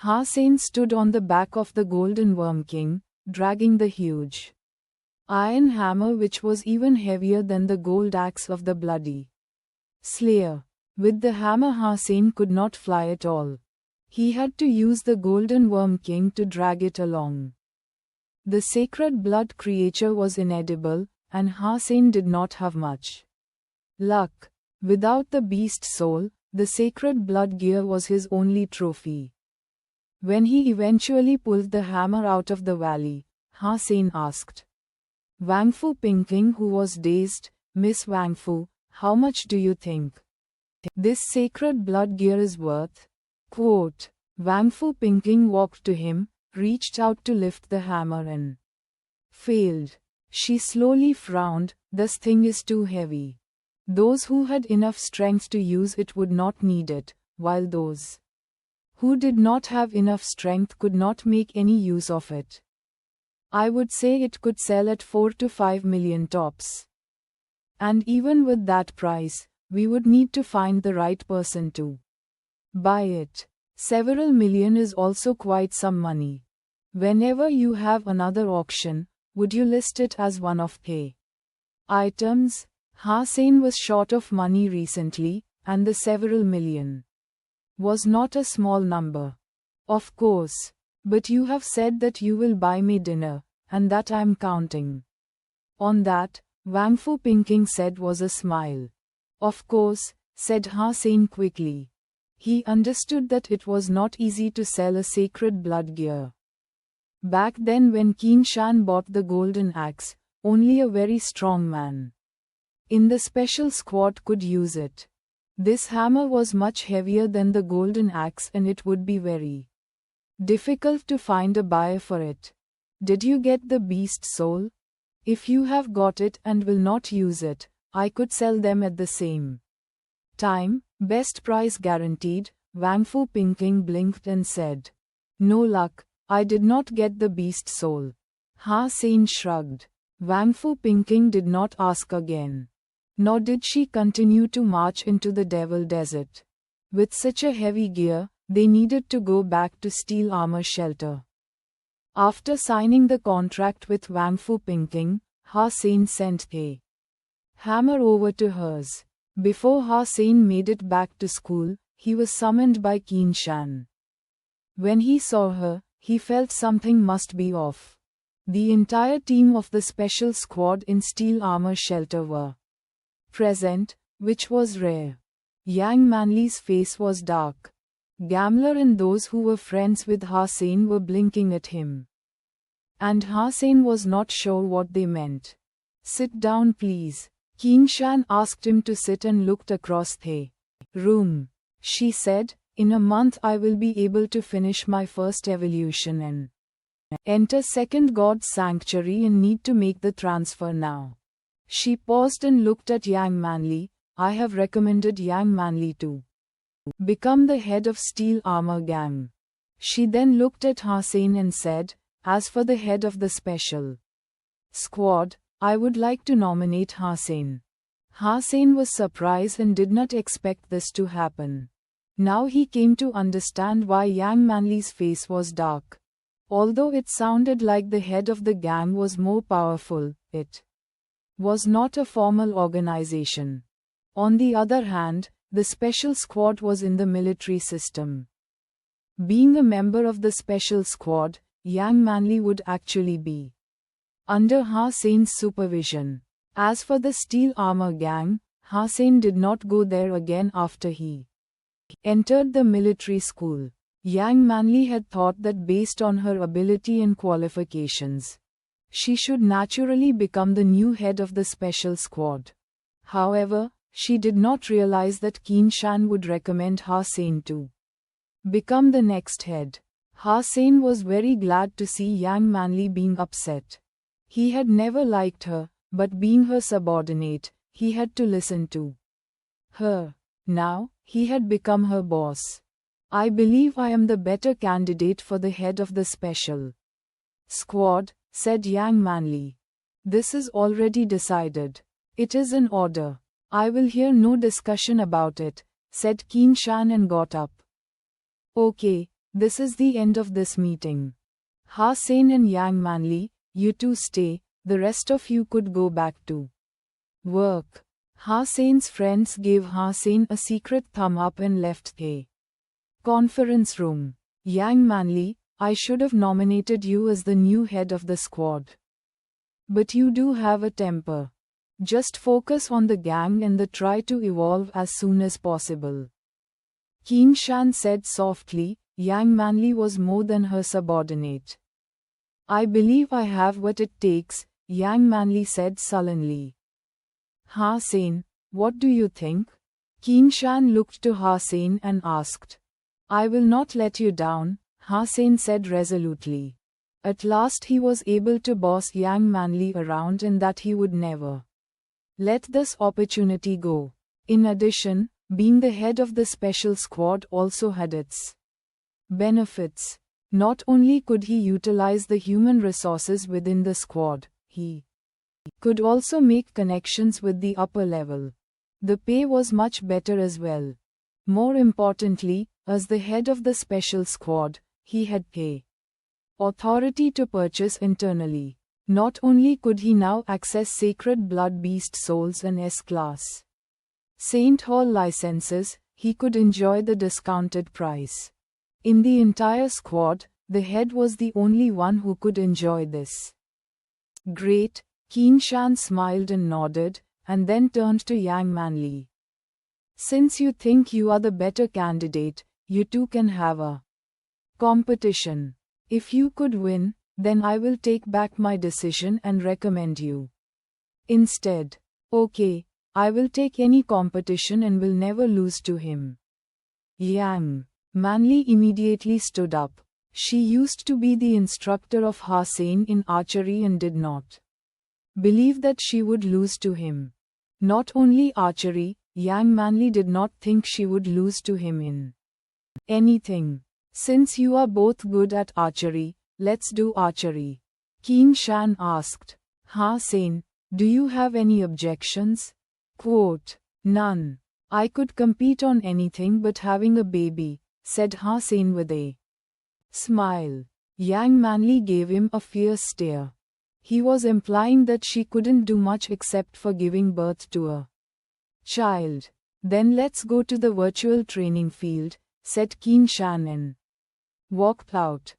Hossein stood on the back of the Golden Worm King, dragging the huge iron hammer which was even heavier than the gold axe of the bloody slayer. With the hammer Hossein could not fly at all. He had to use the Golden Worm King to drag it along. The sacred blood creature was inedible, and Hossein did not have much luck. Without the beast soul, the sacred blood gear was his only trophy. When he eventually pulled the hammer out of the valley, Hossein asked Wang Fu Pingking, who was dazed, "Miss Wang Fu, how much do you think this sacred blood gear is worth?" Quote. Wang Fu Pingking walked to him, reached out to lift the hammer and failed. She slowly frowned. "This thing is too heavy. Those who had enough strength to use it would not need it, while those who did not have enough strength could not make any use of it. I would say it could sell at 4 to 5 million tops. And even with that price, we would need to find the right person to buy it. Several million is also quite some money. Whenever you have another auction, would you list it as one of the items?" Hossein was short of money recently, and the several million was not a small number. "Of course. But you have said that you will buy me dinner, and that I'm counting on that," Wang Fu Pingking said was a smile. "Of course," said Hossein quickly. He understood that it was not easy to sell a sacred blood gear. Back then when Qin Shan bought the golden axe, only a very strong man in the special squad could use it. This hammer was much heavier than the golden axe and it would be very difficult to find a buyer for it. "Did you get the beast soul? If you have got it and will not use it, I could sell them at the same time, best price guaranteed." Wang Fu Pingking blinked and said, "No luck, I did not get the beast soul." Hossein shrugged. Wang Fu Pingking did not ask again. Nor did she continue to march into the Devil Desert. With such a heavy gear, they needed to go back to Steel Armor Shelter. After signing the contract with Wang Fu Pingking, Hossein sent the hammer over to hers. Before Hossein made it back to school, he was summoned by Qin Shan. When he saw her, he felt something must be off. The entire team of the special squad in Steel Armor Shelter were present, which was rare. Yang Manli's face was dark. Gambler and those who were friends with Hossein were blinking at him. And Hossein was not sure what they meant. "Sit down please." Qin Shan asked him to sit and looked across the room. She said, "In a month I will be able to finish my first evolution and enter second God's sanctuary and need to make the transfer now." She paused and looked at Yang Manli. "I have recommended Yang Manli to become the head of Steel Armor Gang." She then looked at Hossein and said, "As for the head of the special squad, I would like to nominate Hossein." Hossein was surprised and did not expect this to happen. Now he came to understand why Yang Manli's face was dark. Although it sounded like the head of the gang was more powerful, it was not a formal organization. On the other hand, the special squad was in the military system. Being a member of the special squad, Yang Manli would actually be under Hossein's supervision. As for the Steel Armor Gang, Hossein did not go there again after he entered the military school. Yang Manli had thought that based on her ability and qualifications, she should naturally become the new head of the special squad. However, she did not realize that Qin Shan would recommend Hossein to become the next head. Hossein was very glad to see Yang Manli being upset. He had never liked her, but being her subordinate, he had to listen to her. Now, he had become her boss. "I believe I am the better candidate for the head of the special squad," said Yang Manli. "This is already decided. It is an order. I will hear no discussion about it," said Qin Shan and got up. "Okay, This is the end of this meeting. Ha-Sein and Yang Manli, you two stay, the rest of you could go back to work. Ha-Sein's friends gave Ha-Sein a secret thumb up and left the conference room. Yang Manli, I should have nominated you as the new head of the squad. But you do have a temper. Just focus on the gang and try to evolve as soon as possible. Qin Shan said softly. Yang Manli was more than her subordinate. I believe I have what it takes, Yang Manli said sullenly. Ha-Sein, what do you think? Qin Shan looked to Ha-Sein and asked. I will not let you down, Ha-Sein said resolutely. At last he was able to boss Yang Manli around and that he would never let this opportunity go. In addition, being the head of the special squad also had its benefits. Not only could he utilize the human resources within the squad, he could also make connections with the upper level. The pay was much better as well. More importantly, as the head of the special squad, he had the authority to purchase internally. Not only could he now access Sacred Blood Beast Souls and S-Class Saint Hall licenses, he could enjoy the discounted price. In the entire squad, the head was the only one who could enjoy this. Great, Qin Shan smiled and nodded, and then turned to Yang Manli. Since you think you are the better candidate, you two can have a competition. If you could win, then I will take back my decision and recommend you instead. Okay, I will take any competition and will never lose to him. Yang Manli immediately stood up. She used to be the instructor of Ha-Sein in archery and did not believe that she would lose to him. Not only archery, Yang Manli did not think she would lose to him in anything. Since you are both good at archery, let's do archery. Qin Shan asked. Ha-Sein, do you have any objections? Quote, none. I could compete on anything but having a baby, said Ha-Sein with a smile. Yang Manli gave him a fierce stare. He was implying that she couldn't do much except for giving birth to a child. Then let's go to the virtual training field, said Qin Shan and walked out.